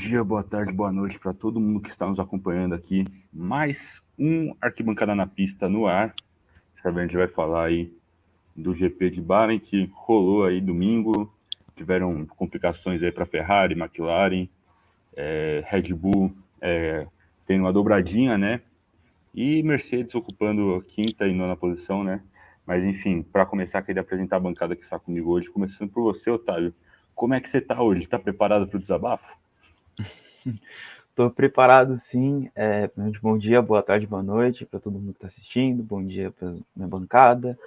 dia, boa tarde, boa noite para todo mundo que está nos acompanhando aqui. Mais um Arquibancada na Pista no ar. Dessa vez a gente vai falar aí do GP de Bahrein que rolou aí domingo. Tiveram complicações aí para Ferrari, McLaren, Red Bull tendo uma dobradinha, né? E Mercedes ocupando a quinta e nona posição, né? Mas enfim, para começar, queria apresentar a bancada que está comigo hoje, começando por você, Otávio. Como é que você está hoje? Está preparado para o desabafo? Estou preparado, sim. Bom dia, boa tarde, boa noite para todo mundo que está assistindo. Bom dia para minha bancada.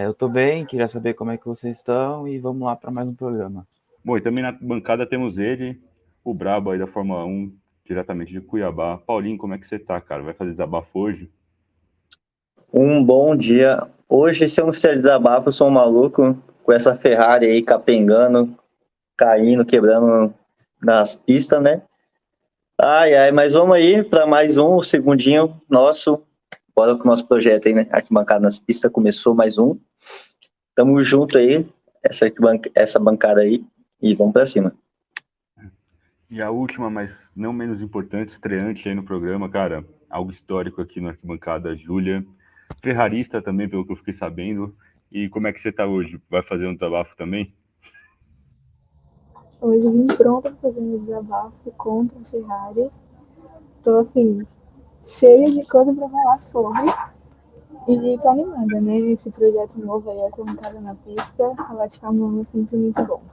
Eu estou bem, queria saber como é que vocês estão e vamos lá para mais um programa. Bom, e também na bancada temos ele, o brabo aí da Fórmula 1, diretamente de Cuiabá. Paulinho, como é que você tá, cara? Vai fazer desabafo hoje? Um bom dia. Hoje, se eu não fizer desabafo, eu sou um maluco com essa Ferrari aí capengando, caindo, quebrando nas pistas, né? Ai, ai, mas vamos aí para mais um, o segundinho nosso. Bora com o nosso projeto aí, né? Arquibancada nas pistas, começou mais um. Tamo junto aí, essa bancada aí, e vamos para cima. E a última, mas não menos importante, estreante aí no programa, cara, algo histórico aqui no Arquibancada, Júlia. Ferrarista também, pelo que eu fiquei sabendo. E como é que você tá hoje? Vai fazer um desabafo também? Hoje eu vim pronta para fazer meu desabafo contra a Ferrari. Tô assim, cheia de coisa para falar sobre. E tô animada, né? Esse projeto novo aí, a Arquibancada na Pista, falar de Fórmula 1 é sempre muito bom.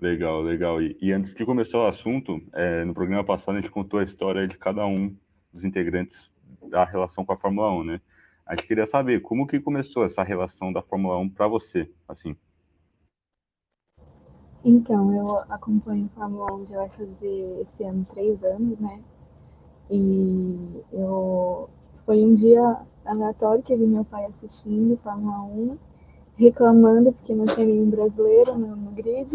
Legal, legal. E antes de começar o assunto, no programa passado a gente contou a história de cada um dos integrantes da relação com a Fórmula 1, né? A gente queria saber como que começou essa relação da Fórmula 1 para você, assim. Então, eu acompanho a Fórmula 1 já vai fazer esse ano 3 anos, né? E foi um dia aleatório que eu vi meu pai assistindo Fórmula 1, reclamando porque não tinha nenhum brasileiro no grid.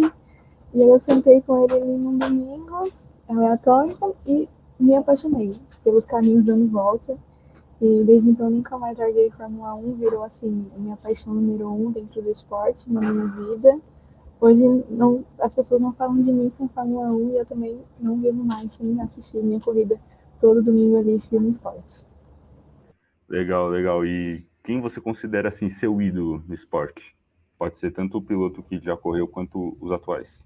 E aí eu sentei com ele ali num domingo, aleatório, e me apaixonei pelos caminhos dando volta. E desde então nunca mais larguei Fórmula 1, virou assim, a minha paixão número um dentro do esporte, na minha vida. Hoje não, as pessoas não falam de mim sem Fórmula 1 e eu também não vivo mais sem assistir minha corrida todo domingo ali, firme e forte. Legal, legal. E quem você considera, assim, seu ídolo no esporte? Pode ser tanto o piloto que já correu quanto os atuais.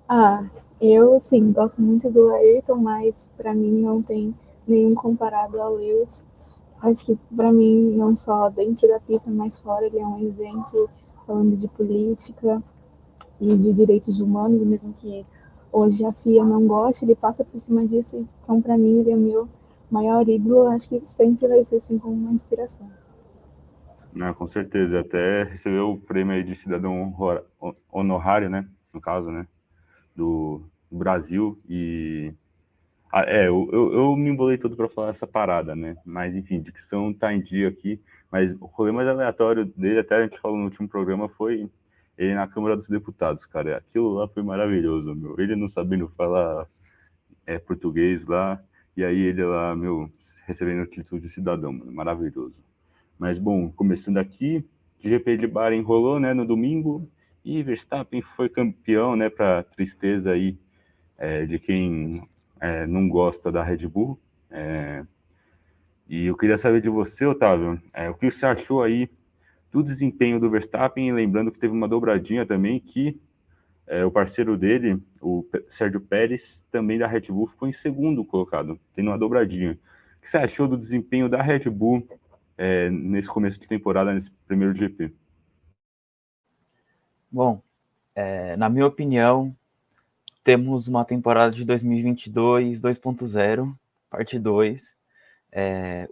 Ah, eu sim, gosto muito do Ayrton, mas para mim não tem nenhum comparado ao Lewis. Acho que para mim, não só dentro da pista, mas fora, ele é um exemplo falando de política e de direitos humanos, mesmo que hoje a FIA não goste, ele passa por cima disso. Então, para mim, ele é meu maior ídolo. Acho que sempre vai ser assim como uma inspiração. Não, com certeza. Até recebeu o prêmio aí de cidadão honorário, né? No caso, né? Do Brasil. E eu me embolei todo para falar essa parada, né? Mas enfim, dicção tá em dia aqui. Mas o rolê mais aleatório dele, até a gente falou no último programa, foi ele na Câmara dos Deputados, cara. Aquilo lá foi maravilhoso, meu. Ele não sabendo falar português lá, e aí ele lá, meu, recebendo o título de cidadão, mano. Maravilhoso. Mas bom, começando aqui, o GP de Bahrein rolou, né, no domingo, e Verstappen foi campeão, né, para tristeza aí de quem não gosta da Red Bull. E eu queria saber de você, Otávio, o que você achou aí do desempenho do Verstappen, lembrando que teve uma dobradinha também que o parceiro dele, o Sérgio Pérez, também da Red Bull, ficou em segundo colocado, tendo uma dobradinha. O que você achou do desempenho da Red Bull nesse começo de temporada, nesse primeiro GP? Bom, na minha opinião, temos uma temporada de 2022 2.0, parte 2.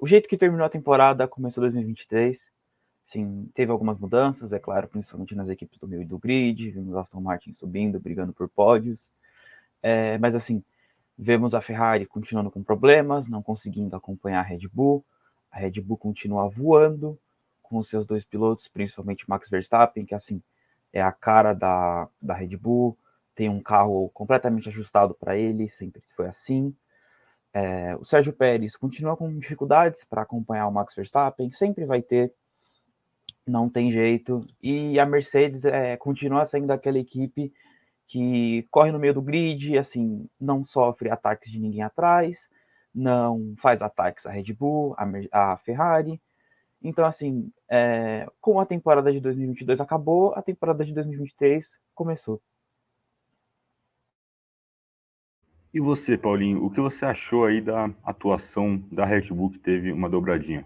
O jeito que terminou a temporada começou 2023. Sim, teve algumas mudanças, é claro, principalmente nas equipes do meio e do grid, vimos Aston Martin subindo, brigando por pódios. Mas assim, vemos a Ferrari continuando com problemas, não conseguindo acompanhar a Red Bull. A Red Bull continua voando com os seus dois pilotos, principalmente Max Verstappen, que assim é a cara da Red Bull, tem um carro completamente ajustado para ele, sempre foi assim. O Sérgio Pérez continua com dificuldades para acompanhar o Max Verstappen, sempre vai ter, não tem jeito. E a Mercedes continua sendo aquela equipe que corre no meio do grid, assim, não sofre ataques de ninguém atrás, não faz ataques à Red Bull, à Ferrari. Então, assim, como a temporada de 2022 acabou, a temporada de 2023 começou. E você, Paulinho, o que você achou aí da atuação da Red Bull que teve uma dobradinha?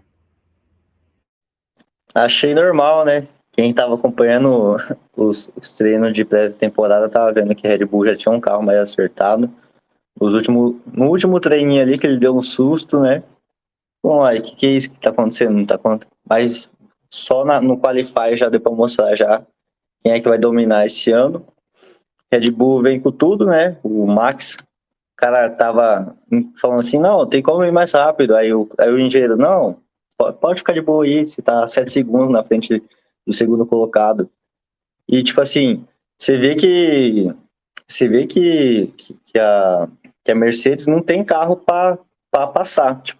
Achei normal, né? Quem estava acompanhando os treinos de pré-temporada estava vendo que a Red Bull já tinha um carro mais acertado. No último treininho ali que ele deu um susto, né? Bom, aí, que é isso que tá acontecendo? Não tá acontecendo. Mas só no Qualify já deu pra mostrar já quem é que vai dominar esse ano. Red Bull vem com tudo, né? O Max, o cara tava falando assim, não, tem como ir mais rápido. Aí o engenheiro, não, pode ficar de boa aí, você tá 7 segundos na frente do segundo colocado. E tipo assim, você vê que que a Mercedes não tem carro para passar. Tipo,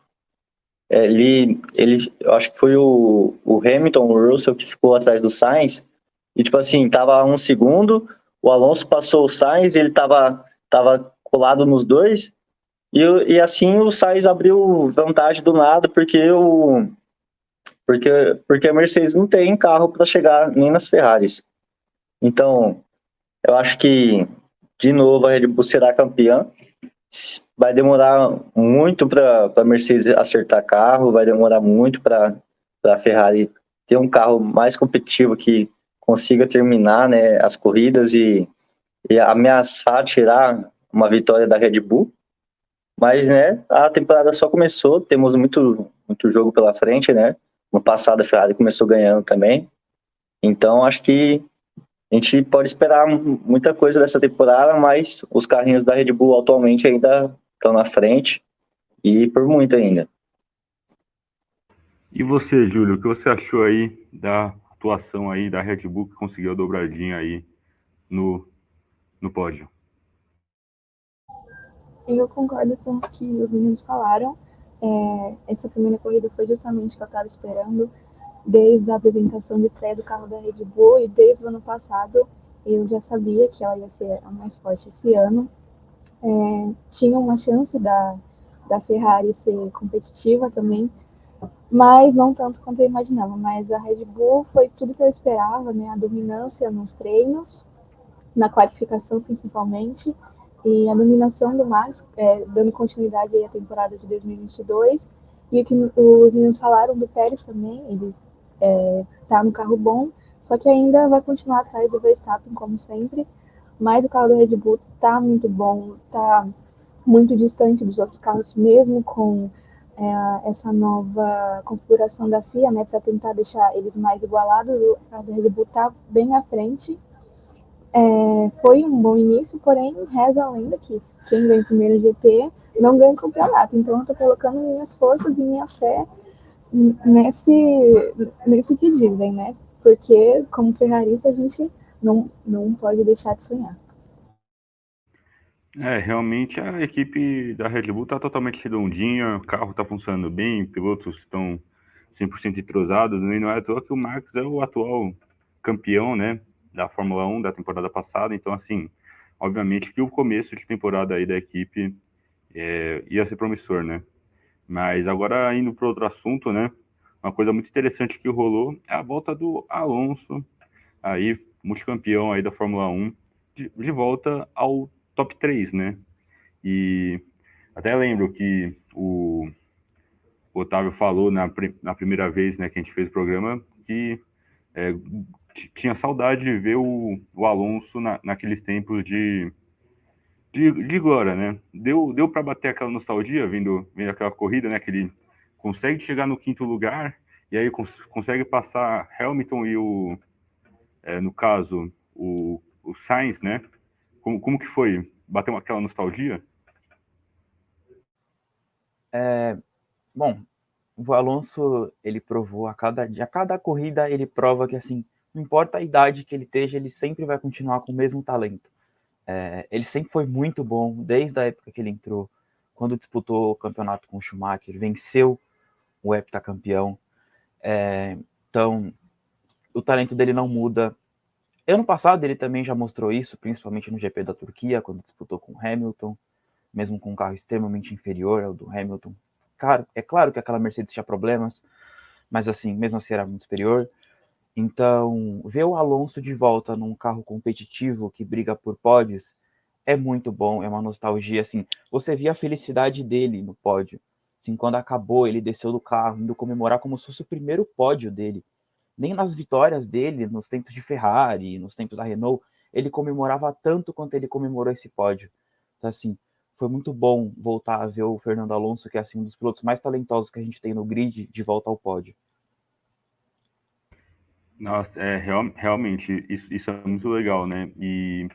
eu acho que foi o Hamilton, o Russell, que ficou atrás do Sainz, e tipo assim, tava 1 segundo, o Alonso passou o Sainz, ele tava colado nos dois, e assim o Sainz abriu vantagem do nada, porque a Mercedes não tem carro para chegar nem nas Ferraris. Então, eu acho que, de novo, a Red Bull será campeã. Vai demorar muito para a Mercedes acertar carro, vai demorar muito para a Ferrari ter um carro mais competitivo que consiga terminar, né, as corridas e ameaçar tirar uma vitória da Red Bull. Mas, né, a temporada só começou, temos muito jogo pela frente, né? No passado a Ferrari começou ganhando também. Então, acho que a gente pode esperar muita coisa dessa temporada, mas os carrinhos da Red Bull atualmente ainda estão na frente e por muito ainda. E você, Júlio, o que você achou aí da atuação aí da Red Bull que conseguiu a dobradinha aí no, no pódio? Eu concordo com o que os meninos falaram. Essa primeira corrida foi justamente o que eu estava esperando. Desde a apresentação de estreia do carro da Red Bull e desde o ano passado, eu já sabia que ela ia ser a mais forte esse ano. Tinha uma chance da Ferrari ser competitiva também, mas não tanto quanto eu imaginava. Mas a Red Bull foi tudo que eu esperava, né? A dominância nos treinos, na qualificação principalmente, e a dominação do Max, dando continuidade aí à temporada de 2022. E o que os meninos falaram do Pérez também, ele tá no carro bom, só que ainda vai continuar atrás do Verstappen, como sempre. Mas o carro da Red Bull tá muito bom, tá muito distante dos outros carros, mesmo com essa nova configuração da FIA, né, para tentar deixar eles mais igualados. A Red Bull tá bem à frente. Foi um bom início, porém, reza a lenda que quem ganha o primeiro GP não ganha o campeonato. Então, eu estou colocando minhas forças e minha fé nesse que dizem, né? Porque, como ferrarista, a gente não pode deixar de sonhar. Realmente a equipe da Red Bull está totalmente redondinha, o carro está funcionando bem, pilotos estão 100% entrosados, né? E não é à toa que o Max é o atual campeão, né, da Fórmula 1 da temporada passada. Então, assim, obviamente que o começo de temporada aí da equipe ia ser promissor, né? Mas agora, indo para outro assunto, né, uma coisa muito interessante que rolou é a volta do Alonso, aí, multicampeão aí da Fórmula 1, de volta ao top 3, né? E até lembro que o Otávio falou na primeira vez, né, que a gente fez o programa, que é, tinha saudade de ver o Alonso naqueles tempos de glória, né? Deu para bater aquela nostalgia vendo aquela corrida, né? Que ele consegue chegar no quinto lugar e aí consegue passar Hamilton e no caso, o Sainz, né? Como que foi? Bateu aquela nostalgia? Bom, o Alonso, ele provou a cada corrida, ele prova que, assim, não importa a idade que ele esteja, ele sempre vai continuar com o mesmo talento. Ele sempre foi muito bom, desde a época que ele entrou, quando disputou o campeonato com o Schumacher, venceu o heptacampeão. Então, o talento dele não muda. ano passado ele também já mostrou isso, principalmente no GP da Turquia, quando disputou com o Hamilton, mesmo com um carro extremamente inferior ao do Hamilton. Cara, é claro que aquela Mercedes tinha problemas, mas assim, mesmo assim era muito superior. Então, ver o Alonso de volta num carro competitivo que briga por pódios é muito bom, é uma nostalgia, assim, você via a felicidade dele no pódio, assim, quando acabou, ele desceu do carro, indo comemorar como se fosse o primeiro pódio dele, nem nas vitórias dele, nos tempos de Ferrari, nos tempos da Renault, ele comemorava tanto quanto ele comemorou esse pódio, então, assim, foi muito bom voltar a ver o Fernando Alonso, que é, assim, um dos pilotos mais talentosos que a gente tem no grid, de volta ao pódio. Nossa, realmente, isso é muito legal, né? E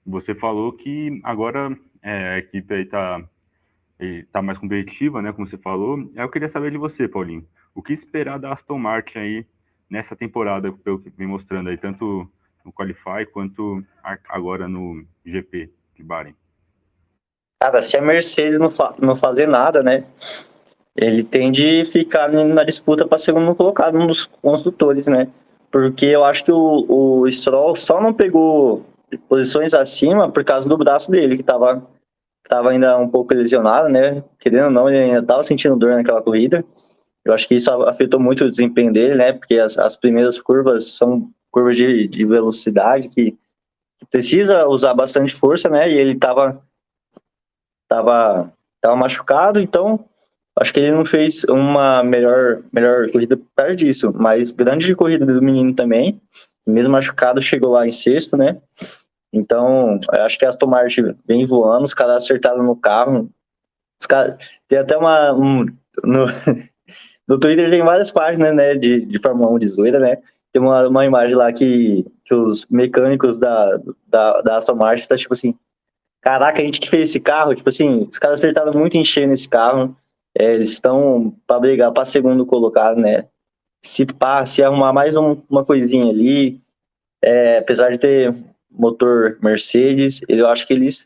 você falou que agora a equipe aí tá mais competitiva, né? Como você falou. Aí eu queria saber de você, Paulinho. O que esperar da Aston Martin aí nessa temporada, pelo que vem mostrando aí, tanto no Qualify quanto agora no GP de Bahrein? Cara, se a Mercedes não fazer nada, né? Ele tem de ficar na disputa para segundo colocado, um dos construtores, né? Porque eu acho que o Stroll só não pegou posições acima por causa do braço dele, que tava ainda um pouco lesionado, né? Querendo ou não, ele ainda tava sentindo dor naquela corrida. Eu acho que isso afetou muito o desempenho dele, né? Porque as primeiras curvas são curvas de velocidade que precisa usar bastante força, né? E ele tava machucado, então acho que ele não fez uma melhor corrida por causa disso. Mas grande corrida do menino também, mesmo machucado, chegou lá em sexto, né? Então, eu acho que a Aston Martin vem voando, os caras acertaram no carro. Os caras, tem até no, no Twitter tem várias páginas, né, de Fórmula 1 de zoeira, né? Tem uma imagem lá que os mecânicos da Aston Martin tá tipo assim, caraca, a gente que fez esse carro, tipo assim, os caras acertaram muito em cheio nesse carro. Eles estão para brigar para segundo colocado, né? Se arrumar mais uma coisinha ali, apesar de ter motor Mercedes, eu acho que eles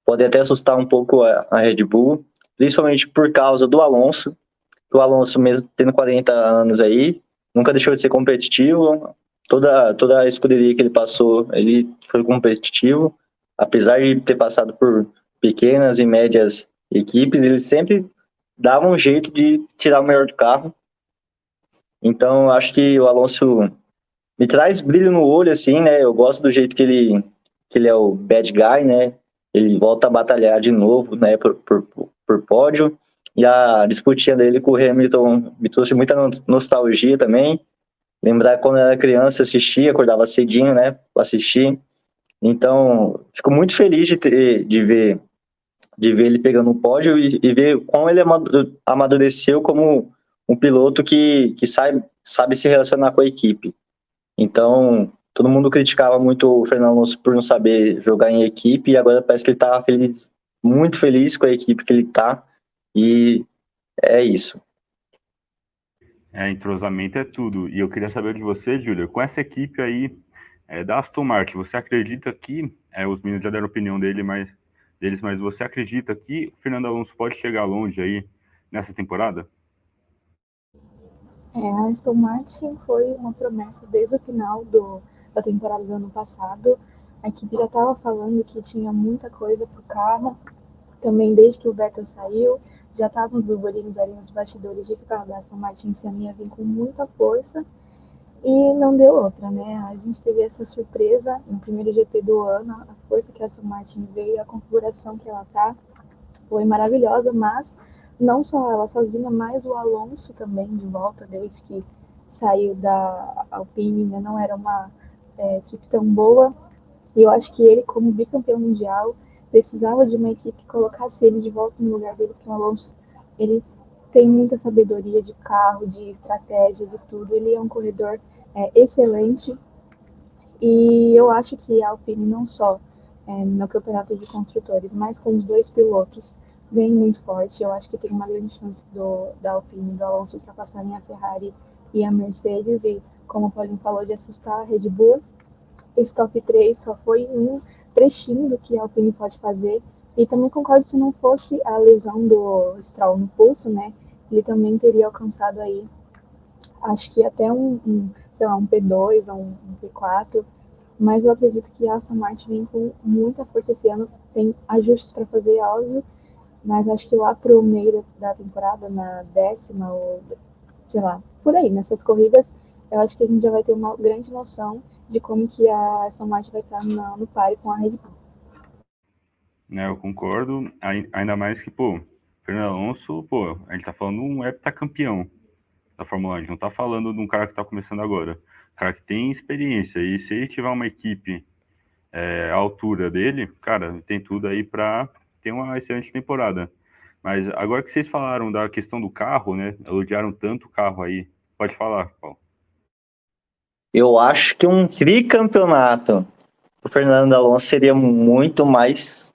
podem até assustar um pouco a Red Bull, principalmente por causa do Alonso. O Alonso, mesmo tendo 40 anos aí, nunca deixou de ser competitivo. Toda a escuderia que ele passou, ele foi competitivo. Apesar de ter passado por pequenas e médias equipes, ele sempre dava um jeito de tirar o melhor do carro. Então, acho que o Alonso me traz brilho no olho, assim, né? Eu gosto do jeito que ele é o bad guy, né? Ele volta a batalhar de novo, né? Por pódio. E a disputinha dele com o Hamilton me trouxe muita nostalgia também. Lembrar quando eu era criança, assistia, acordava cedinho, né? Pra assistir. Então, fico muito feliz de ver ele pegando um pódio e ver como ele amadureceu como um piloto que sabe se relacionar com a equipe. Então, todo mundo criticava muito o Fernando Alonso por não saber jogar em equipe, e agora parece que ele tá feliz, muito feliz com a equipe que ele tá, e é isso. Entrosamento é tudo. E eu queria saber de você, Júlia, com essa equipe aí da Aston Martin, você acredita que, os meninos já deram opinião deles, mas você acredita que o Fernando Alonso pode chegar longe aí nessa temporada? A Aston Martin foi uma promessa desde o final da temporada do ano passado. A equipe já estava falando que tinha muita coisa para o carro, também desde que o Vettel saiu, já estavam os burburinhos ali nos bastidores de que o carro da Aston Martin esse ano ia vir com muita força e não deu outra, né? A gente teve essa surpresa no primeiro GP do ano, a força que a Aston Martin veio, a configuração que ela tá, foi maravilhosa, mas não só ela sozinha, mas o Alonso também de volta, desde que saiu da Alpine, né? Não era uma equipe tão boa, e eu acho que ele, como bicampeão mundial, precisava de uma equipe que colocasse ele de volta no lugar dele, porque o Alonso, ele tem muita sabedoria de carro, de estratégia, de tudo. Ele é um corredor excelente e eu acho que a Alpine não só no campeonato de construtores, mas com os dois pilotos vem muito forte. Eu acho que tem uma grande chance da Alpine, do Alonso ultrapassarem a Ferrari e a Mercedes e, como o Paulinho falou, de assustar a Red Bull. Esse top 3 só foi um trechinho do que a Alpine pode fazer. E também concordo, se não fosse a lesão do Stroll no pulso, né? Ele também teria alcançado aí, acho que até sei lá, um P2 ou um P4. mas eu acredito que a Aston Martin vem com muita força esse ano, tem ajustes para fazer, óbvio, mas acho que lá pro meio da temporada, na 10ª ou, sei lá, por aí, nessas corridas, eu acho que a gente já vai ter uma grande noção de como que a Aston Martin vai estar no páreo com a Red Bull. Né, eu concordo, ainda mais que, pô, Fernando Alonso, pô, a gente tá falando de um heptacampeão da Fórmula 1, a gente não tá falando de um cara que tá começando agora, cara que tem experiência, e se ele tiver uma equipe à altura dele, cara, tem tudo aí pra ter uma excelente temporada. Mas agora que vocês falaram da questão do carro, né, elogiaram tanto o carro aí, pode falar, Paulo. Eu acho que um tricampeonato o Fernando Alonso seria muito mais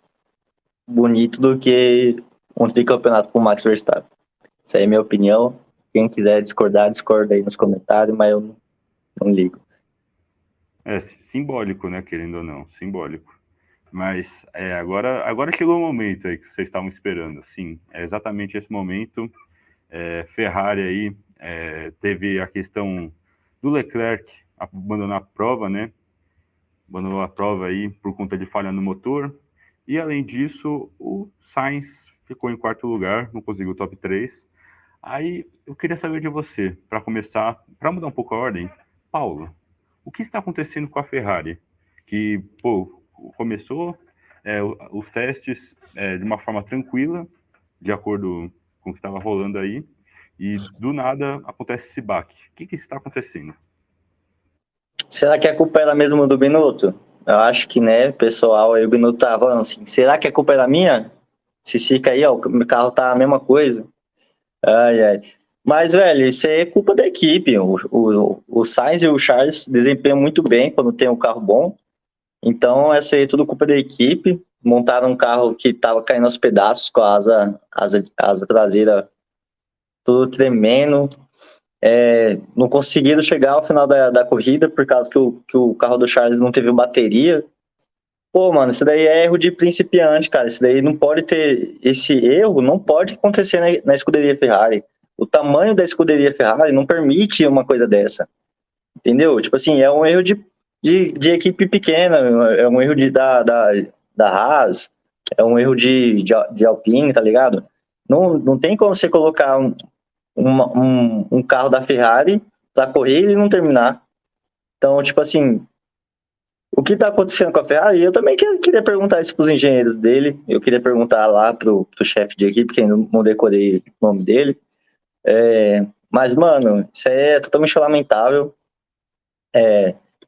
bonito do que um tricampeonato com o Max Verstappen. Essa aí é a minha opinião. Quem quiser discordar, discorda aí nos comentários, mas eu não ligo. É simbólico, né, querendo ou não, simbólico. Mas agora chegou o momento aí que vocês estavam esperando. Sim, é exatamente esse momento. Ferrari aí teve a questão do Leclerc abandonar a prova, né? Abandonou a prova aí por conta de falha no motor. E além disso, o Sainz ficou em quarto lugar, não conseguiu o top 3. Aí eu queria saber de você, para começar, para mudar um pouco a ordem, Paulo, o que está acontecendo com a Ferrari? Que, pô, começou os testes de uma forma tranquila, de acordo com o que estava rolando aí, e do nada acontece esse baque. O que está acontecendo? Será que a culpa era mesmo do Binotto? Eu acho que, né, pessoal, aí o Binotto tá falando assim, será que a culpa era minha? Se fica aí, ó, o meu carro tá a mesma coisa. Ai, ai. Mas, velho, isso aí é culpa da equipe. O Sainz e o Charles desempenham muito bem quando tem um carro bom. Então, essa aí é tudo culpa da equipe. Montaram um carro que estava caindo aos pedaços, com a asa traseira tudo tremendo. Não conseguiram chegar ao final da corrida por causa que o carro do Charles não teve bateria. Pô, mano, isso daí é erro de principiante, cara. Isso daí não pode ter. Esse erro não pode acontecer na escuderia Ferrari. O tamanho da escuderia Ferrari não permite uma coisa dessa. Entendeu? Tipo assim, é um erro de equipe pequena, é um erro da Haas, é um erro de Alpine, tá ligado? Não tem como você colocar um carro da Ferrari pra correr e não terminar. Então, tipo assim, o que tá acontecendo com a Ferrari? Eu também queria perguntar isso pros engenheiros dele, eu queria perguntar lá pro chefe de equipe, que eu não decorei o nome dele. Mas, mano, isso aí é totalmente lamentável.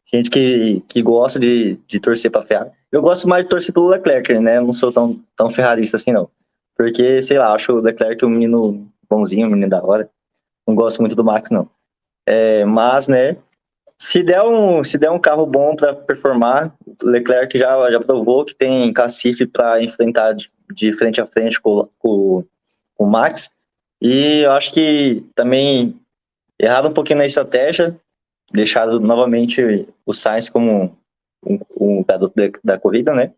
Gente que gosta de torcer pra Ferrari. Eu gosto mais de torcer pelo Leclerc, né? Eu não sou tão ferrarista assim, não. Porque, sei lá, acho o Leclerc um menino bonzinho, um menino da hora. Não gosto muito do Max, não. Mas, né, se der um carro bom para performar, o Leclerc já provou que tem cacife para enfrentar de frente a frente com o Max. E eu acho que também erraram um pouquinho na estratégia, deixaram novamente o Sainz como um garoto da corrida, né?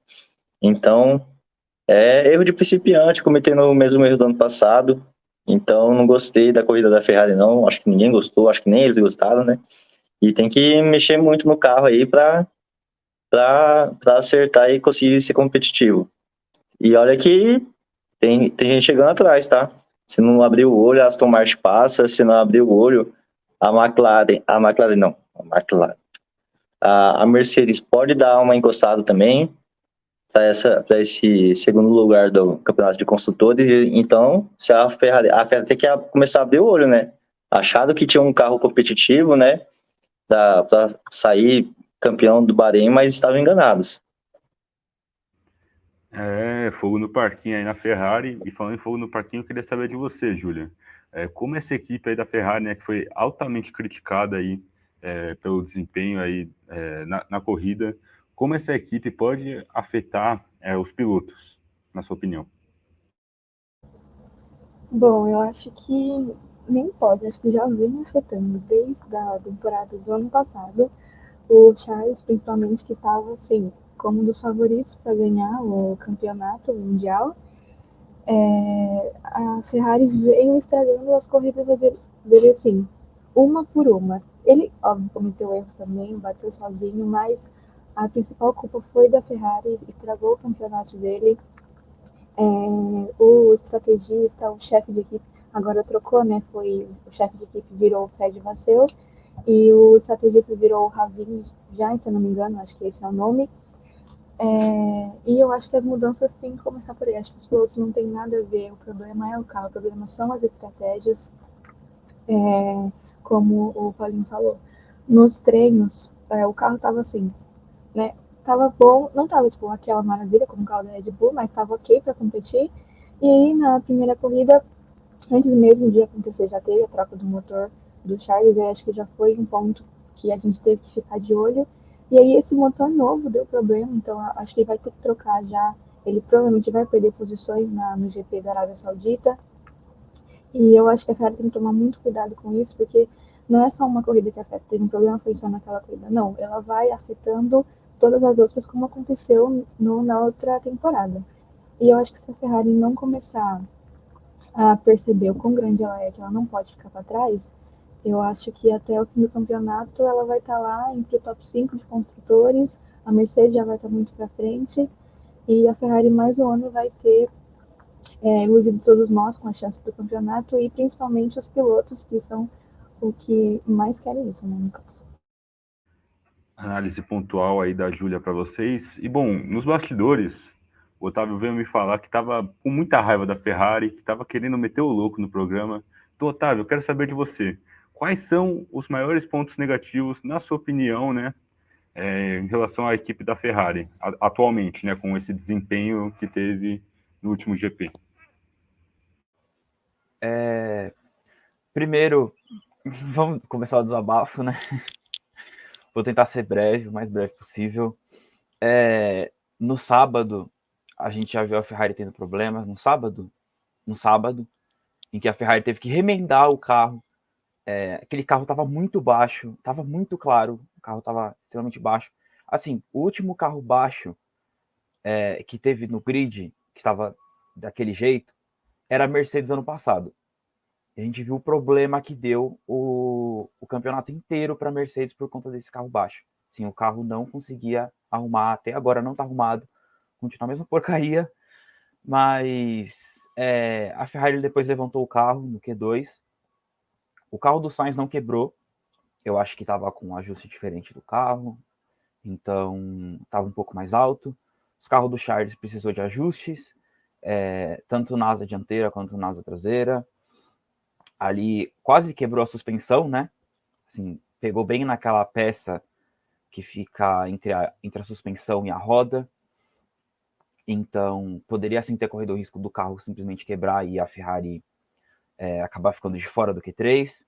Então, erro de principiante, cometendo o mesmo erro do ano passado. Então, não gostei da corrida da Ferrari, não. Acho que ninguém gostou, acho que nem eles gostaram, né? E tem que mexer muito no carro aí para acertar e conseguir ser competitivo. E olha que tem gente chegando atrás, tá? Se não abrir o olho, a Aston Martin passa. Se não abrir o olho, a Mercedes pode dar uma encostada também para esse segundo lugar do campeonato de construtores. Então, se a Ferrari tem que começar a abrir o olho, né? Acharam que tinha um carro competitivo, né? Para sair campeão do Bahrein, mas estavam enganados. Fogo no parquinho aí na Ferrari. E falando em fogo no parquinho, eu queria saber de você, Júlia. Como essa equipe aí da Ferrari, né, que foi altamente criticada aí pelo desempenho aí na corrida, como essa equipe pode afetar os pilotos, na sua opinião? Bom, eu acho que nem pode, acho que já vem afetando desde a temporada do ano passado. O Charles, principalmente, que estava assim, como um dos favoritos para ganhar o campeonato mundial, a Ferrari veio estragando as corridas dele assim, uma por uma. Ele, óbvio, cometeu erros também, bateu sozinho, mas a principal culpa foi da Ferrari, estragou o campeonato dele. O estrategista, o chefe de equipe, agora trocou, né? Foi o chefe de equipe virou o Fred Vasseur e o estrategista virou o Ravin já, se eu não me engano, acho que esse é o nome. E eu acho que as mudanças têm que começar por aí. Acho que os pilotos não tem nada a ver. O problema é o carro, o problema são as estratégias, como o Paulinho falou. Nos treinos, o carro estava assim, né? Tava bom, não tava tipo aquela maravilha como o carro da Red Bull, mas tava ok para competir. E aí na primeira corrida, antes mesmo de acontecer, já teve a troca do motor do Charles, e acho que já foi um ponto que a gente teve que ficar de olho. E aí esse motor novo deu problema, então acho que ele vai ter que trocar já. Ele provavelmente vai perder posições no GP da Arábia Saudita. E eu acho que a Ferrari tem que tomar muito cuidado com isso, porque não é só uma corrida que a Ferrari teve um problema, foi só naquela corrida. Não, ela vai afetando todas as outras, como aconteceu na outra temporada. E eu acho que se a Ferrari não começar a perceber o quão grande ela é, que ela não pode ficar para trás, eu acho que até o fim do campeonato ela vai estar lá entre o top 5 de construtores, a Mercedes já vai estar muito para frente, e a Ferrari mais um ano vai ter iludido todos nós com a chance do campeonato e principalmente os pilotos que são o que mais querem isso, né, no caso. Análise pontual aí da Júlia para vocês. E bom, nos bastidores, o Otávio veio me falar que estava com muita raiva da Ferrari, que estava querendo meter o louco no programa. Então, Otávio, eu quero saber de você. Quais são os maiores pontos negativos, na sua opinião, né, em relação à equipe da Ferrari, atualmente, né, com esse desempenho que teve no último GP? Primeiro, vamos começar o desabafo, né? Vou tentar ser breve, o mais breve possível. No sábado, a gente já viu a Ferrari tendo problemas. No sábado, em que a Ferrari teve que remendar o carro. Aquele carro estava muito baixo, estava muito claro, o carro estava extremamente baixo. Assim, o último carro baixo que teve no grid, que estava daquele jeito, era a Mercedes ano passado. A gente viu o problema que deu o campeonato inteiro para a Mercedes por conta desse carro baixo. Sim, o carro não conseguia arrumar, até agora não está arrumado, continua a mesma porcaria, mas a Ferrari depois levantou o carro no Q2. O carro do Sainz não quebrou, eu acho que estava com um ajuste diferente do carro, então estava um pouco mais alto. O carro do Charles precisou de ajustes, tanto na asa dianteira quanto na asa traseira. Ali quase quebrou a suspensão, né? Assim, pegou bem naquela peça que fica entre a suspensão e a roda. Então, poderia sim ter corrido o risco do carro simplesmente quebrar e a Ferrari acabar ficando de fora do Q3.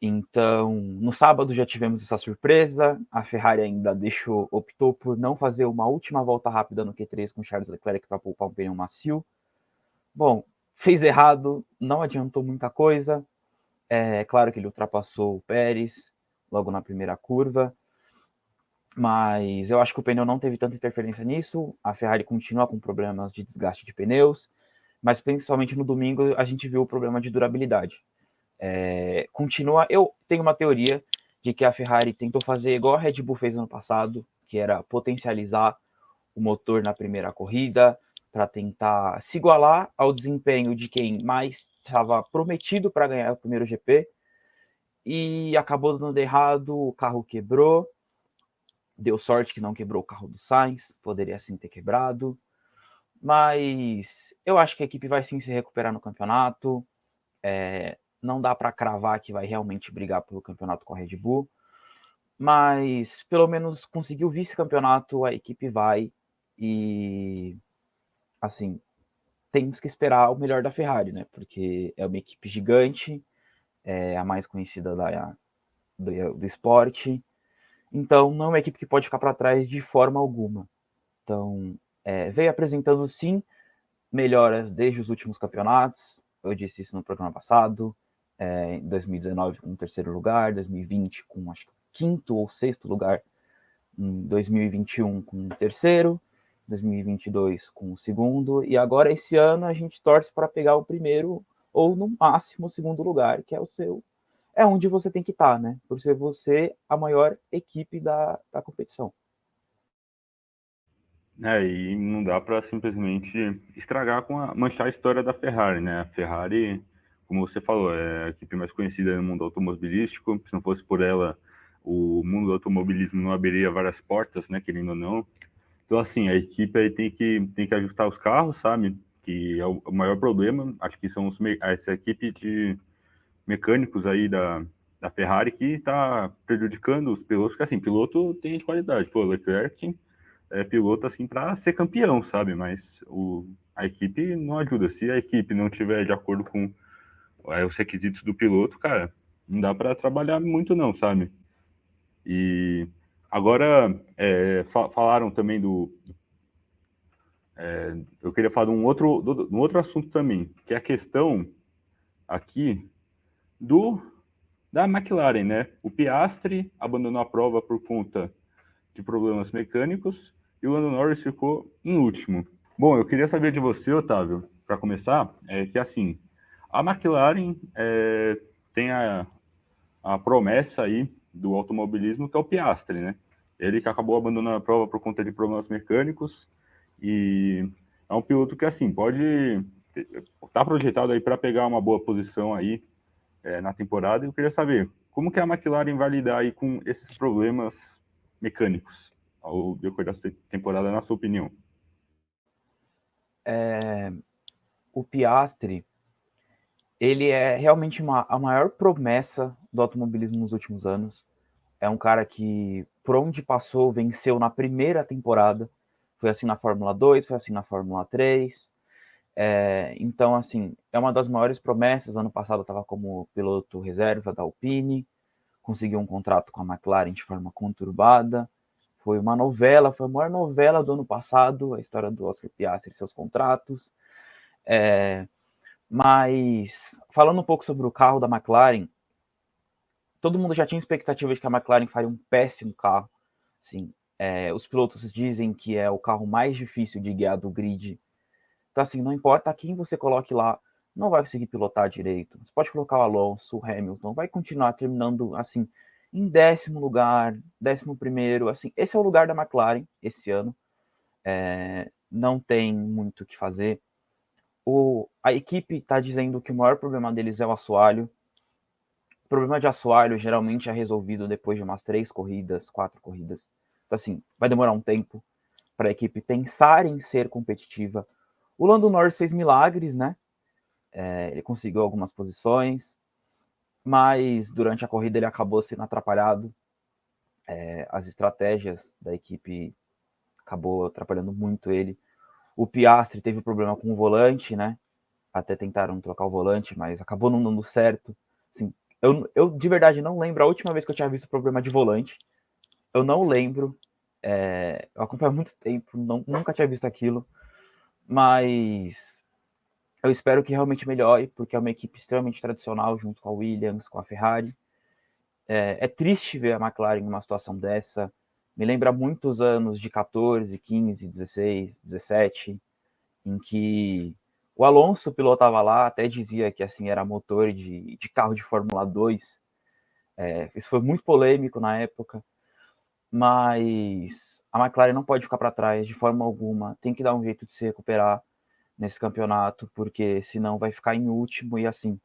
Então, no sábado já tivemos essa surpresa. A Ferrari ainda optou por não fazer uma última volta rápida no Q3 com Charles Leclerc para poupar um pneu macio. Bom, fez errado, não adiantou muita coisa. É claro que ele ultrapassou o Pérez logo na primeira curva, mas eu acho que o pneu não teve tanta interferência nisso. A Ferrari continua com problemas de desgaste de pneus, mas principalmente no domingo a gente viu o problema de durabilidade. Continua. Eu tenho uma teoria de que a Ferrari tentou fazer igual a Red Bull fez ano passado, que era potencializar o motor na primeira corrida para tentar se igualar ao desempenho de quem mais estava prometido para ganhar o primeiro GP, e acabou dando errado, o carro quebrou. Deu sorte que não quebrou o carro do Sainz, poderia sim ter quebrado, mas eu acho que a equipe vai sim se recuperar no campeonato. Não dá para cravar que vai realmente brigar pelo campeonato com a Red Bull, mas pelo menos conseguir o vice-campeonato, a equipe vai. E assim, temos que esperar o melhor da Ferrari, né? Porque é uma equipe gigante, é a mais conhecida do esporte. Então, não é uma equipe que pode ficar para trás de forma alguma. Então, veio apresentando, sim, melhoras desde os últimos campeonatos. Eu disse isso no programa passado. Em 2019 com o terceiro lugar, 2020 com acho que quinto ou sexto lugar, em 2021 com o terceiro, 2022 com o segundo, e agora esse ano a gente torce para pegar o primeiro ou no máximo o segundo lugar, que é o seu. É onde você tem que estar, né? Por ser você a maior equipe da competição. E não dá para simplesmente estragar manchar a história da Ferrari, né? A Ferrari, como você falou, é a equipe mais conhecida no mundo automobilístico. Se não fosse por ela, o mundo do automobilismo não abriria várias portas, né? Querendo ou não. Então, assim, a equipe aí tem que ajustar os carros, sabe? Que é o maior problema. Acho que são essa equipe de mecânicos aí da Ferrari que está prejudicando os pilotos, porque assim, piloto tem de qualidade. Pô, Leclerc é piloto assim para ser campeão, sabe? Mas a equipe não ajuda. Se a equipe não tiver de acordo com os requisitos do piloto, cara, não dá para trabalhar muito não, sabe? E agora falaram também eu queria falar de um outro assunto também, que é a questão aqui do da McLaren, né? O Piastri abandonou a prova por conta de problemas mecânicos e o Lando Norris ficou em último. Bom, eu queria saber de você, Otávio, para começar, que assim, a McLaren tem a promessa aí do automobilismo que é o Piastri, né? Ele que acabou abandonando a prova por conta de problemas mecânicos e é um piloto que assim pode tá projetado aí para pegar uma boa posição aí na temporada. E eu queria saber como que a McLaren vai lidar aí com esses problemas mecânicos ao decorrer da temporada, na sua opinião? O Piastri, ele é realmente a maior promessa do automobilismo nos últimos anos. É um cara que, por onde passou, venceu na primeira temporada. Foi assim na Fórmula 2, foi assim na Fórmula 3. Então, assim, é uma das maiores promessas. Ano passado estava como piloto reserva da Alpine, conseguiu um contrato com a McLaren de forma conturbada. Foi uma novela, foi a maior novela do ano passado, a história do Oscar Piastri e seus contratos. Mas, falando um pouco sobre o carro da McLaren, todo mundo já tinha expectativa de que a McLaren faria um péssimo carro. Assim, os pilotos dizem que é o carro mais difícil de guiar do grid. Então, assim, não importa quem você coloque lá, não vai conseguir pilotar direito. Você pode colocar o Alonso, o Hamilton, vai continuar terminando, assim, em 10º lugar, 11º, assim. Esse é o lugar da McLaren esse ano. Não tem muito o que fazer. A equipe está dizendo que o maior problema deles é o assoalho. O problema de assoalho geralmente é resolvido depois de umas 3 corridas, 4 corridas. Então, assim, vai demorar um tempo para a equipe pensar em ser competitiva. O Lando Norris fez milagres, né? Ele conseguiu algumas posições, mas durante a corrida ele acabou sendo atrapalhado. As estratégias da equipe acabou atrapalhando muito ele. O Piastri teve problema com o volante, né? Até tentaram trocar o volante, mas acabou não dando certo. Assim, eu de verdade não lembro a última vez que eu tinha visto problema de volante. Eu não lembro. Eu acompanho há muito tempo, nunca tinha visto aquilo. Mas eu espero que realmente melhore, porque é uma equipe extremamente tradicional, junto com a Williams, com a Ferrari. É triste ver a McLaren numa situação dessa. Me lembra muitos anos de 14, 15, 16, 17, em que o Alonso pilotava lá, até dizia que assim era motor de carro de Fórmula 2. Isso foi muito polêmico na época, mas a McLaren não pode ficar para trás de forma alguma. Tem que dar um jeito de se recuperar nesse campeonato, porque senão vai ficar em último e assim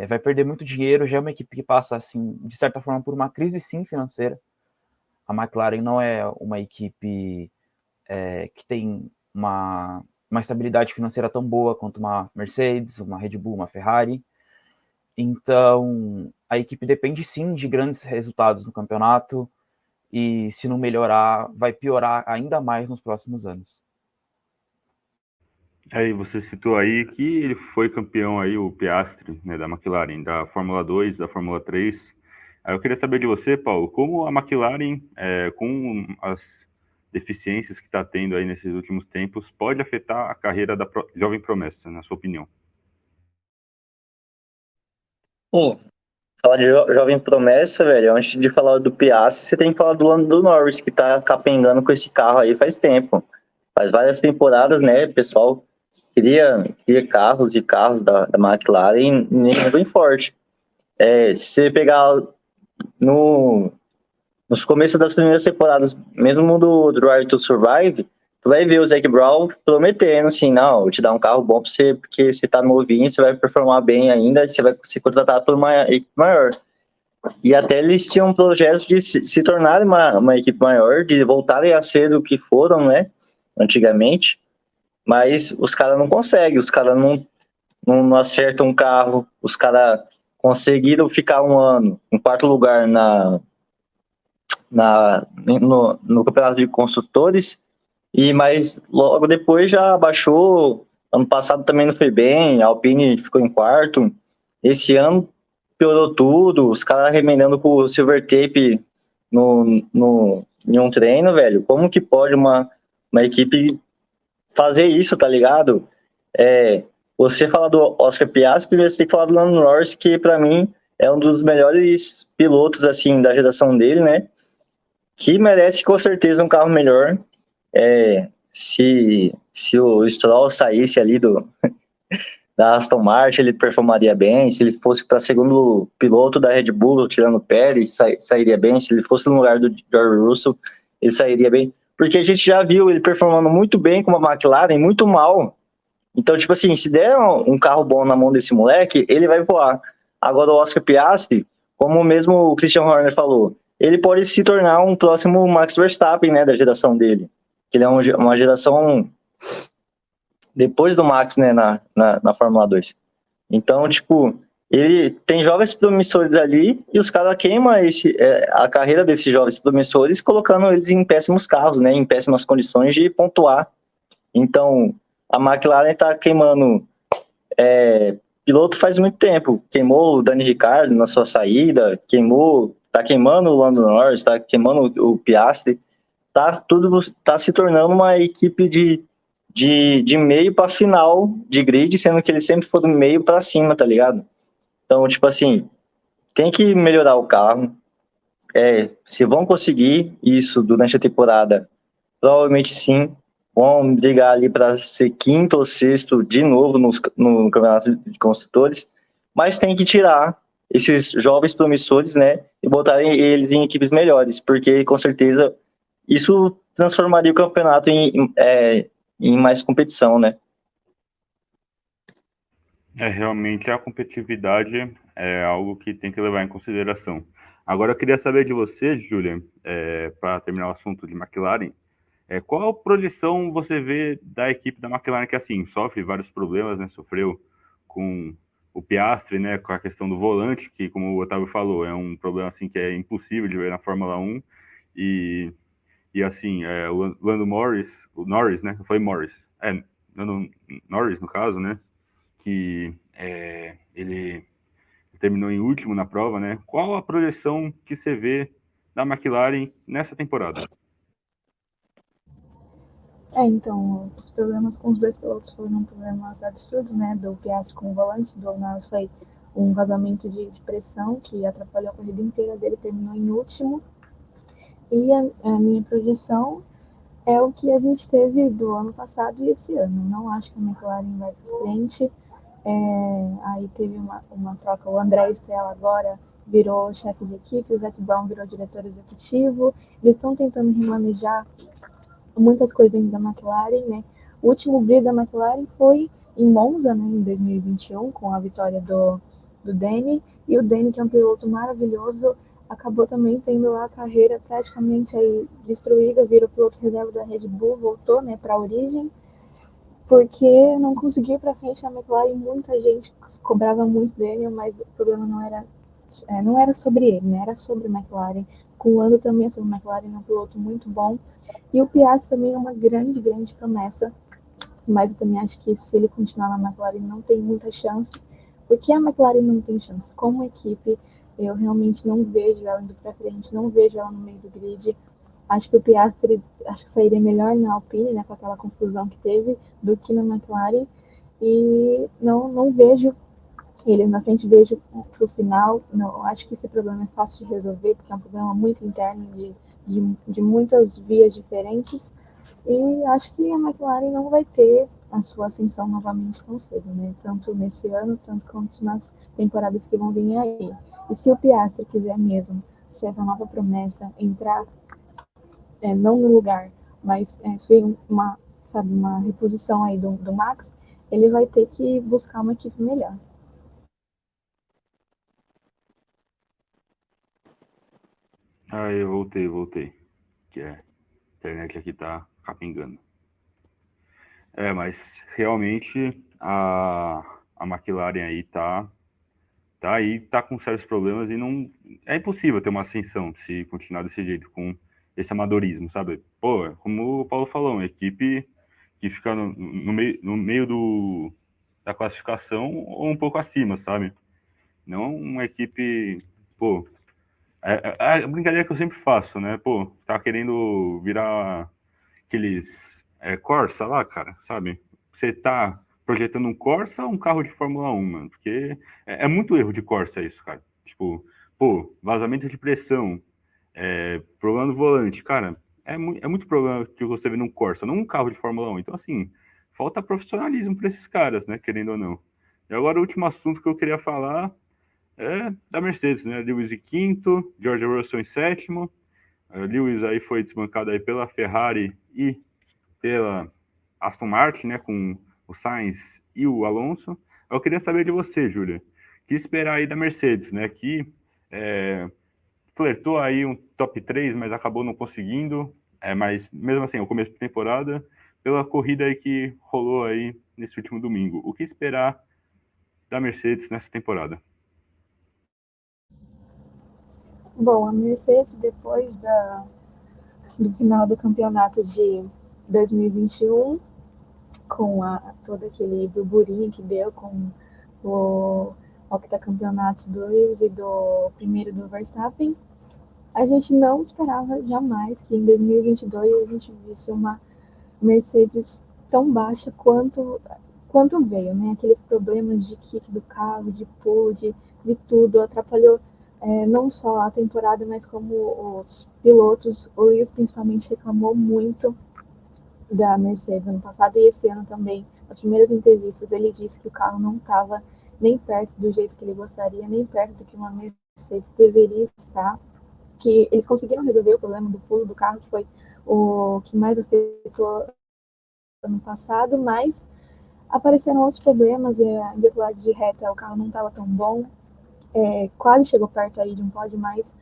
vai perder muito dinheiro. Já é uma equipe que passa assim de certa forma por uma crise sim financeira. A McLaren não é uma equipe que tem uma estabilidade financeira tão boa quanto uma Mercedes, uma Red Bull, uma Ferrari. Então a equipe depende sim de grandes resultados no campeonato e se não melhorar vai piorar ainda mais nos próximos anos. Aí você citou aí que ele foi campeão aí, o Piastri, né, da McLaren, da Fórmula 2, da Fórmula 3. Aí eu queria saber de você, Paulo, como a McLaren, com as deficiências que está tendo aí nesses últimos tempos, pode afetar a carreira da jovem promessa, na sua opinião? Pô, falar de jovem promessa, velho, antes de falar do Piastri, você tem que falar do Lando Norris, que tá capengando com esse carro aí faz tempo. Faz várias temporadas, né, pessoal queria carros e carros da McLaren e nem bem forte. Se você pegar nos começos das primeiras temporadas, mesmo do Drive to Survive, tu vai ver o Zac Brown prometendo, assim, não, vou te dar um carro bom pra você, porque você tá novinho, você vai performar bem ainda, você vai ser contratado por uma equipe maior. E até eles tinham projetos de se tornarem uma equipe maior, de voltarem a ser o que foram, né, antigamente, mas os caras não conseguem, os caras não acertam um carro, os caras conseguiram ficar um ano em quarto lugar no campeonato de construtores, mas logo depois já baixou. Ano passado também não foi bem, a Alpine ficou em quarto. Esse ano piorou tudo, os caras remendando com o silver tape em um treino, velho. Como que pode uma equipe fazer isso, tá ligado? Você fala do Oscar Piastri, primeiro você tem que falar do Lando Norris, que pra mim é um dos melhores pilotos assim da geração dele, né? Que merece com certeza um carro melhor. Se o Stroll saísse ali da Aston Martin, ele performaria bem. Se ele fosse para segundo piloto da Red Bull, tirando o Pérez, sairia bem. Se ele fosse no lugar do George Russell, ele sairia bem. Porque a gente já viu ele performando muito bem com uma McLaren, muito mal. Então, tipo assim, se der um carro bom na mão desse moleque, ele vai voar. Agora, o Oscar Piastri, como mesmo o Christian Horner falou, ele pode se tornar um próximo Max Verstappen, né, da geração dele. Que ele é uma geração depois do Max, né, na Fórmula 2. Então, tipo, ele tem jovens promissores ali e os caras queimam a carreira desses jovens promissores colocando eles em péssimos carros, né, em péssimas condições de pontuar. Então, a McLaren está queimando piloto faz muito tempo. Queimou o Dani Ricciardo na sua saída, tá queimando o Lando Norris, tá queimando o Piastri. Tá se tornando uma equipe de meio para final de grid, sendo que eles sempre foram meio para cima, tá ligado? Então, tipo assim, tem que melhorar o carro. Se vão conseguir isso durante a temporada, provavelmente sim. Vão brigar ali para ser quinto ou sexto de novo no campeonato de construtores, mas tem que tirar esses jovens promissores, né, e botarem eles em equipes melhores, porque com certeza isso transformaria o campeonato em mais competição, né? Realmente a competitividade é algo que tem que levar em consideração. Agora eu queria saber de você, Julian, para terminar o assunto de McLaren, qual projeção você vê da equipe da McLaren que, assim, sofre vários problemas, né? Sofreu com o Piastri, né? Com a questão do volante, que, como o Otávio falou, é um problema, assim, que é impossível de ver na Fórmula 1. E assim, o Lando Norris, né? Foi Morris. Lando Norris, no caso, né? Que ele terminou em último na prova, né? Qual a projeção que você vê da McLaren nessa temporada? Então, os problemas com os dois pilotos foram problemas absurdos, né? Do Piastri com o volante, do Norris foi um vazamento de pressão que atrapalhou a corrida inteira dele, terminou em último. E a minha projeção é o que a gente teve do ano passado e esse ano. Não acho que a McLaren vai para frente. Aí teve uma troca, o André Stella agora virou chefe de equipe, o Zac Brown virou diretor executivo. Eles estão tentando remanejar muitas coisas dentro da McLaren, né? O último grid da McLaren foi em Monza, né, em 2021, com a vitória do Danny. E o Danny, que é um piloto maravilhoso, acabou também tendo a carreira praticamente aí destruída, virou piloto reserva da Red Bull, voltou, né, para a origem, porque não conseguiu ir para frente na McLaren. Muita gente cobrava muito dele, mas o problema não era sobre ele, né? Era sobre a McLaren. Com o Lando também é sobre a McLaren, é um piloto muito bom. E o Piastri também é uma grande, grande promessa, mas eu também acho que se ele continuar na McLaren não tem muita chance, porque a McLaren não tem chance. Como equipe, eu realmente não vejo ela indo para frente, não vejo ela no meio do grid. Acho que o Piastri sairia melhor na Alpine, né, com aquela confusão que teve, do que na McLaren. E não vejo ele na frente, vejo para o final. Não, acho que esse problema é fácil de resolver, porque é um problema muito interno de muitas vias diferentes. E acho que a McLaren não vai ter a sua ascensão novamente tão cedo, né? Tanto nesse ano, tanto quanto nas temporadas que vão vir aí. E se o Piastri quiser mesmo ser essa nova promessa, entrar não no lugar mas foi sabe, uma reposição aí do Max, ele vai ter que buscar uma equipe melhor. Eu voltei. Que a internet aqui tá capengando. Mas realmente a McLaren aí tá com sérios problemas e não é impossível ter uma ascensão se continuar desse jeito, com esse amadorismo, sabe? Pô, como o Paulo falou, uma equipe que fica no meio da classificação ou um pouco acima, sabe? Não uma equipe, pô, é a brincadeira que eu sempre faço, né? Pô, tá querendo virar aqueles Corsa lá, cara, sabe? Você tá projetando um Corsa ou um carro de Fórmula 1, mano? Porque é muito erro de Corsa isso, cara. Tipo, pô, vazamento de pressão, problema do volante, cara. É muito problema que você vê num Corsa, não um carro de Fórmula 1. Então, assim, falta profissionalismo para esses caras, né? Querendo ou não. E agora, o último assunto que eu queria falar é da Mercedes, né? Lewis em quinto, George Russell em sétimo. Lewis aí foi desbancado aí pela Ferrari e pela Aston Martin, né, com o Sainz e o Alonso. Eu queria saber de você, Júlia, que esperar aí da Mercedes, né, que flertou aí um top 3, mas acabou não conseguindo, mas mesmo assim, o começo da temporada, pela corrida aí que rolou aí nesse último domingo. O que esperar da Mercedes nessa temporada? Bom, a Mercedes, depois do final do campeonato de 2021, com todo aquele burburinho que deu com o octacampeonato do Lewis e do primeiro do Verstappen, a gente não esperava jamais que em 2022 a gente visse uma Mercedes tão baixa quanto veio, né? Aqueles problemas de kit do carro, de pull, de tudo, atrapalhou não só a temporada, mas como os pilotos. O Lewis principalmente reclamou muito da Mercedes ano passado e esse ano também. Nas primeiras entrevistas ele disse que o carro não estava nem perto do jeito que ele gostaria, nem perto do que uma Mercedes deveria estar. Que eles conseguiram resolver o problema do pulo do carro, que foi o que mais afetou ano passado, mas apareceram outros problemas, em velocidade de reta o carro não estava tão bom, quase chegou perto aí de um pódio, mas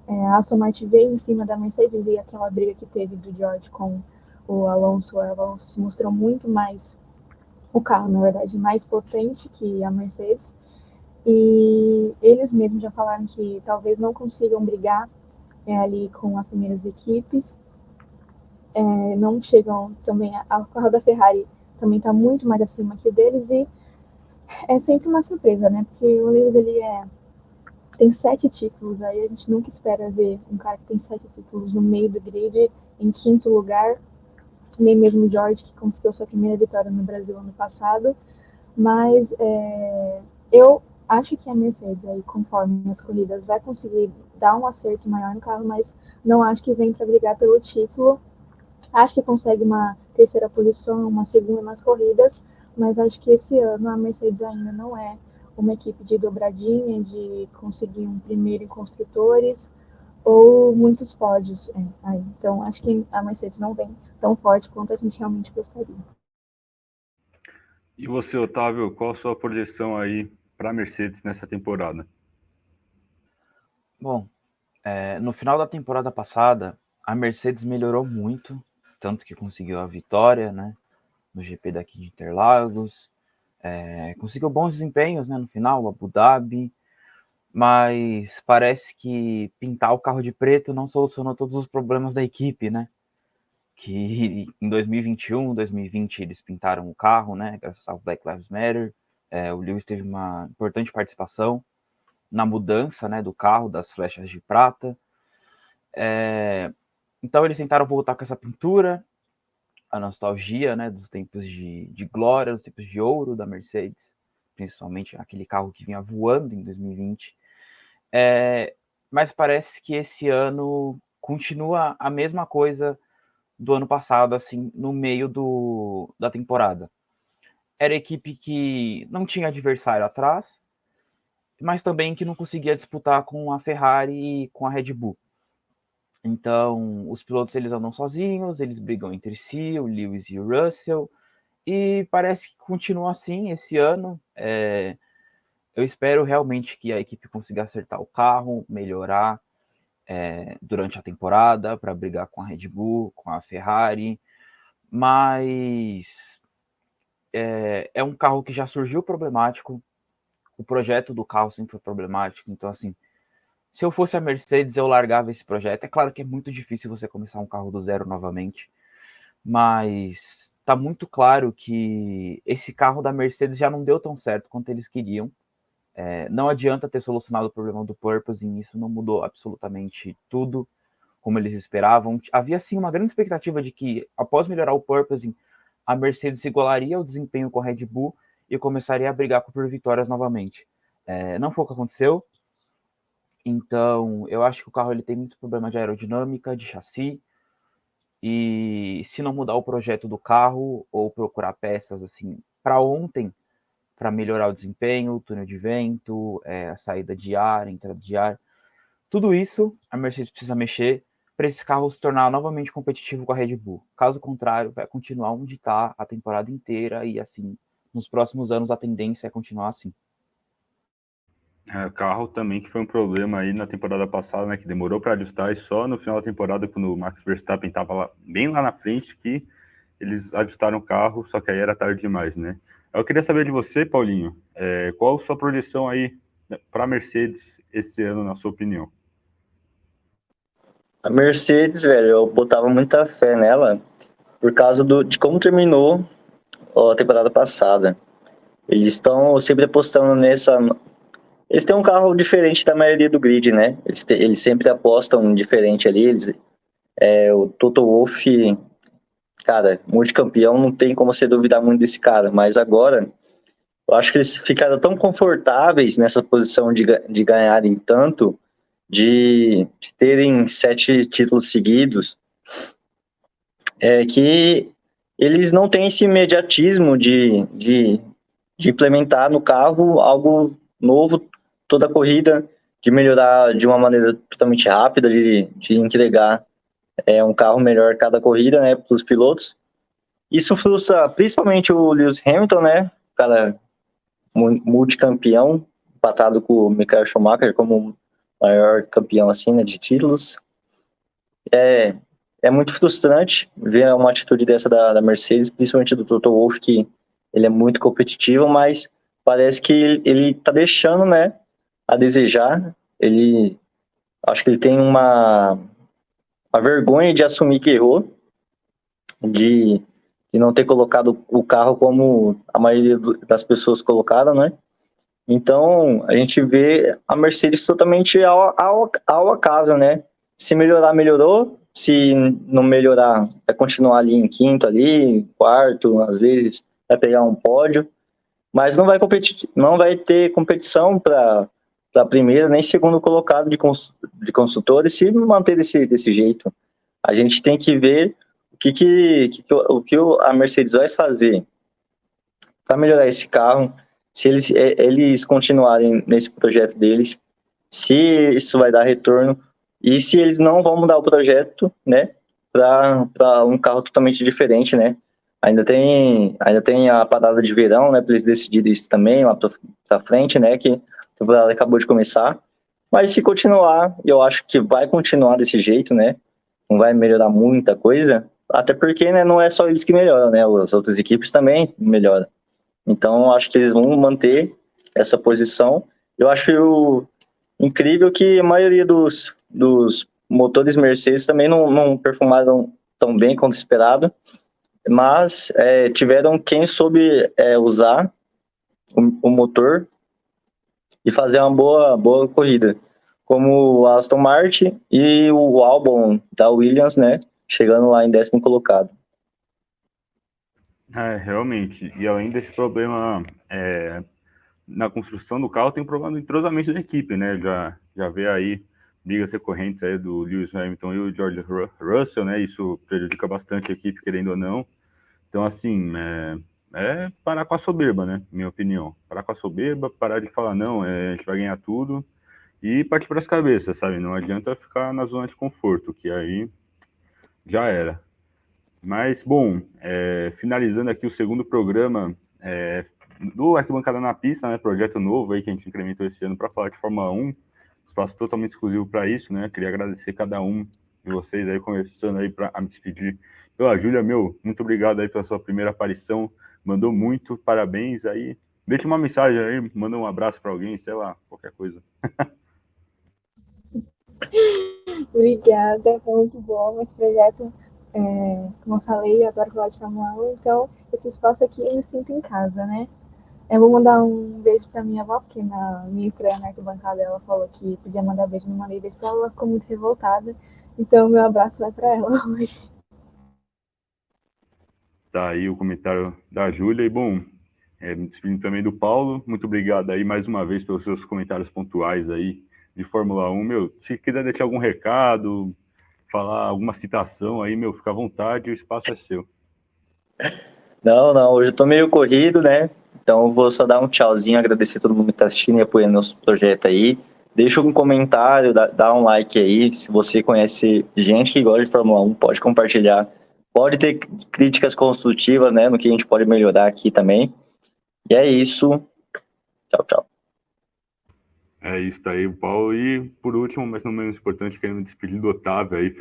a Aston Martin veio em cima da Mercedes e aquela briga que teve do George com o Alonso se mostrou muito mais, o carro na verdade, mais potente que a Mercedes, e eles mesmos já falaram que talvez não consigam brigar ali com as primeiras equipes, não chegam também, o carro da Ferrari também está muito mais acima que o deles, e é sempre uma surpresa, né? Porque o Lewis tem 7 títulos, aí a gente nunca espera ver um cara que tem 7 títulos no meio do grid, em quinto lugar, nem mesmo o George, que conseguiu sua primeira vitória no Brasil ano passado, mas eu acho que a Mercedes, aí, conforme as corridas, vai conseguir dar um acerto maior no carro, mas não acho que vem para brigar pelo título. Acho que consegue uma terceira posição, uma segunda nas corridas, mas acho que esse ano a Mercedes ainda não é uma equipe de dobradinha, de conseguir um primeiro em construtores ou muitos pódios. Então, acho que a Mercedes não vem tão forte quanto a gente realmente gostaria. E você, Otávio, qual a sua projeção aí para a Mercedes nessa temporada? Bom, no final da temporada passada, a Mercedes melhorou muito, tanto que conseguiu a vitória, né, no GP daqui de Interlagos, conseguiu bons desempenhos, né, no final, Abu Dhabi, mas parece que pintar o carro de preto não solucionou todos os problemas da equipe, né? Que em 2021, 2020 eles pintaram o carro, né? Graças ao Black Lives Matter. O Lewis teve uma importante participação na mudança, né, do carro, das flechas de prata. Então eles tentaram voltar com essa pintura, a nostalgia, né, dos tempos de glória, dos tempos de ouro da Mercedes, principalmente aquele carro que vinha voando em 2020. Mas parece que esse ano continua a mesma coisa do ano passado, assim, no meio da temporada. Era a equipe que não tinha adversário atrás, mas também que não conseguia disputar com a Ferrari e com a Red Bull. Então, os pilotos eles andam sozinhos, eles brigam entre si, o Lewis e o Russell, e parece que continua assim esse ano. Eu espero realmente que a equipe consiga acertar o carro, melhorar durante a temporada para brigar com a Red Bull, com a Ferrari, mas é um carro que já surgiu problemático, o projeto do carro sempre foi problemático, então assim, se eu fosse a Mercedes, eu largava esse projeto. É claro que é muito difícil você começar um carro do zero novamente, mas tá muito claro que esse carro da Mercedes já não deu tão certo quanto eles queriam. Não adianta ter solucionado o problema do Porpoising, isso não mudou absolutamente tudo como eles esperavam. Havia sim uma grande expectativa de que, após melhorar o Porpoising, a Mercedes igualaria o desempenho com a Red Bull e começaria a brigar por vitórias novamente. Não foi o que aconteceu. Então, eu acho que o carro ele tem muito problema de aerodinâmica, de chassi, e se não mudar o projeto do carro ou procurar peças assim para ontem, para melhorar o desempenho, túnel de vento, a saída de ar, a entrada de ar, tudo isso a Mercedes precisa mexer para esse carro se tornar novamente competitivo com a Red Bull. Caso contrário, vai continuar onde está a temporada inteira e assim, nos próximos anos a tendência é continuar assim. Carro também que foi um problema aí na temporada passada, né, que demorou para ajustar e só no final da temporada, quando o Max Verstappen estava bem lá na frente, que eles ajustaram o carro, só que aí era tarde demais, né? Eu queria saber de você, Paulinho, qual a sua projeção aí para a Mercedes esse ano, na sua opinião? A Mercedes, velho, eu botava muita fé nela por causa de como terminou a temporada passada. Eles estão sempre apostando nessa. Eles têm um carro diferente da maioria do grid, né? Eles sempre apostam diferente ali. O Toto Wolff, cara, multicampeão, não tem como você duvidar muito desse cara. Mas agora, eu acho que eles ficaram tão confortáveis nessa posição de ganharem tanto, de terem 7 títulos seguidos, que eles não têm esse imediatismo de implementar no carro algo novo toda a corrida, de melhorar de uma maneira totalmente rápida, de entregar um carro melhor cada corrida, né, para os pilotos. Isso frustra principalmente o Lewis Hamilton, né, cara multicampeão, empatado com o Michael Schumacher como maior campeão assim, né, de títulos. É muito frustrante ver uma atitude dessa da Mercedes, principalmente do Toto Wolff, que ele é muito competitivo, mas parece que ele tá deixando, né, a desejar. Acho que ele tem uma vergonha de assumir que errou, de, de não ter colocado o carro como a maioria das pessoas colocaram, né? Então, a gente vê a Mercedes totalmente ao acaso, né? Se melhorar, melhorou. Se não melhorar, vai continuar ali em quinto, ali, quarto, às vezes vai pegar um pódio. Mas não vai competir, não vai ter competição para primeiro nem segundo colocado de construtores se manter desse jeito. A gente tem que ver o que a Mercedes vai fazer para melhorar esse carro, se eles continuarem nesse projeto deles, se isso vai dar retorno e se eles não vão mudar o projeto, né, para um carro totalmente diferente, né? Ainda tem a parada de verão, né, para eles decidirem isso também lá para frente, né, que a temporada acabou de começar. Mas se continuar, eu acho que vai continuar desse jeito, né? Não vai melhorar muita coisa, até porque, né, não é só eles que melhoram, né? As outras equipes também melhoram. Então, acho que eles vão manter essa posição. Eu acho incrível que a maioria dos motores Mercedes também não performaram tão bem quanto esperado, mas tiveram quem soube usar o motor e fazer uma boa corrida, como o Aston Martin e o Albon da Williams, né, chegando lá em 10º colocado. Realmente. E além desse problema na construção do carro, tem um problema do entrosamento da equipe, né? Já vê aí brigas recorrentes aí do Lewis Hamilton e o George Russell, né? Isso prejudica bastante a equipe, querendo ou não. Então, assim, parar com a soberba, né? Minha opinião. Parar com a soberba, parar de falar, não, a gente vai ganhar tudo e partir para as cabeças, sabe? Não adianta ficar na zona de conforto, que aí já era. Mas, bom, finalizando aqui o segundo programa do Arquibancada na Pista, né? Projeto novo aí que a gente incrementou esse ano para falar de Fórmula 1, espaço totalmente exclusivo para isso, né? Queria agradecer cada um de vocês aí, começando aí para me despedir. Pela Júlia, muito obrigado aí pela sua primeira aparição, mandou muito, parabéns aí. Deixa uma mensagem aí, manda um abraço para alguém, sei lá, qualquer coisa. Obrigada, foi muito bom esse projeto. Como eu falei, eu adoro falar de Fórmula 1, então esse espaço aqui eu me sinto em casa, né? Eu vou mandar um beijo pra minha avó, porque na minha estreia na arquibancada ela falou que podia mandar beijo, não mandei beijo pra ela, ela ficou muito revoltada. Então meu abraço vai pra ela hoje. Tá aí o comentário da Júlia. E, bom, me despedindo também do Paulo. Muito obrigado aí mais uma vez pelos seus comentários pontuais aí de Fórmula 1. Se quiser deixar algum recado, falar alguma citação aí, fica à vontade, o espaço é seu. Não, hoje eu tô meio corrido, né? Então eu vou só dar um tchauzinho, agradecer a todo mundo que tá assistindo e apoiando nosso projeto aí. Deixa um comentário, dá um like aí. Se você conhece gente que gosta de Fórmula 1, pode compartilhar. Pode ter críticas construtivas, né? No que a gente pode melhorar aqui também. E é isso. Tchau. É isso aí, Paulo. E por último, mas não menos importante, querendo me despedir do Otávio aí,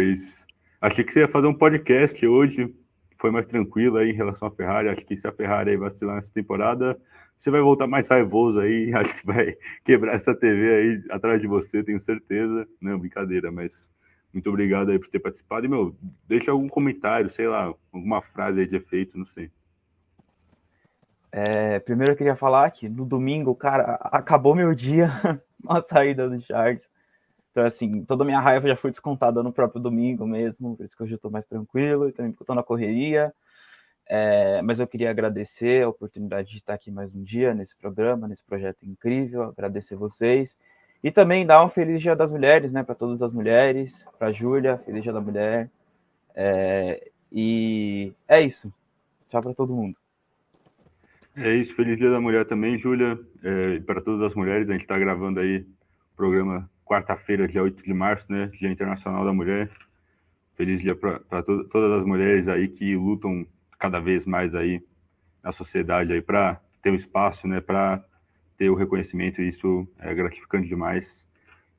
Achei que você ia fazer um podcast hoje, foi mais tranquilo aí em relação à Ferrari. Acho que se a Ferrari aí vacilar nessa temporada, você vai voltar mais raivoso aí. Acho que vai quebrar essa TV aí atrás de você, tenho certeza. Não, brincadeira, mas muito obrigado aí por ter participado. E, deixa algum comentário, sei lá, alguma frase aí de efeito, não sei. Primeiro eu queria falar que no domingo, cara, acabou meu dia a saída do Charles. Então, assim, toda a minha raiva já foi descontada no próprio domingo mesmo, por isso que hoje eu tô mais tranquilo, também porque eu tô na correria. Mas eu queria agradecer a oportunidade de estar aqui mais um dia nesse programa, nesse projeto incrível, agradecer vocês. E também dar um Feliz Dia das Mulheres, né, para todas as mulheres, para a Júlia, Feliz Dia da Mulher. E é isso. Tchau para todo mundo. É isso, Feliz Dia da Mulher também, Júlia. Para todas as mulheres, a gente está gravando aí o programa quarta-feira, dia 8 de março, né? Dia Internacional da Mulher. Feliz dia para todas as mulheres aí que lutam cada vez mais aí na sociedade aí para ter um espaço, né? Para ter o reconhecimento. Isso é gratificante demais.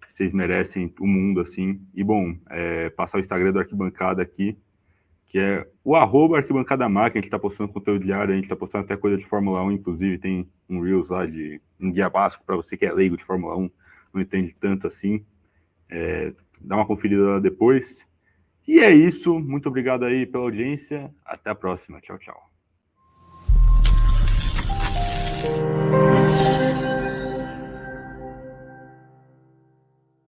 Vocês merecem o mundo assim. E bom, passar o Instagram do Arquibancada aqui, que é o @arquibancadamac. A gente está postando conteúdo diário, a gente está postando até coisa de Fórmula 1, inclusive tem um Reels lá de um guia básico para você que é leigo de Fórmula 1, não entende tanto assim. Dá uma conferida lá depois. E é isso, muito obrigado aí pela audiência, até a próxima, tchau.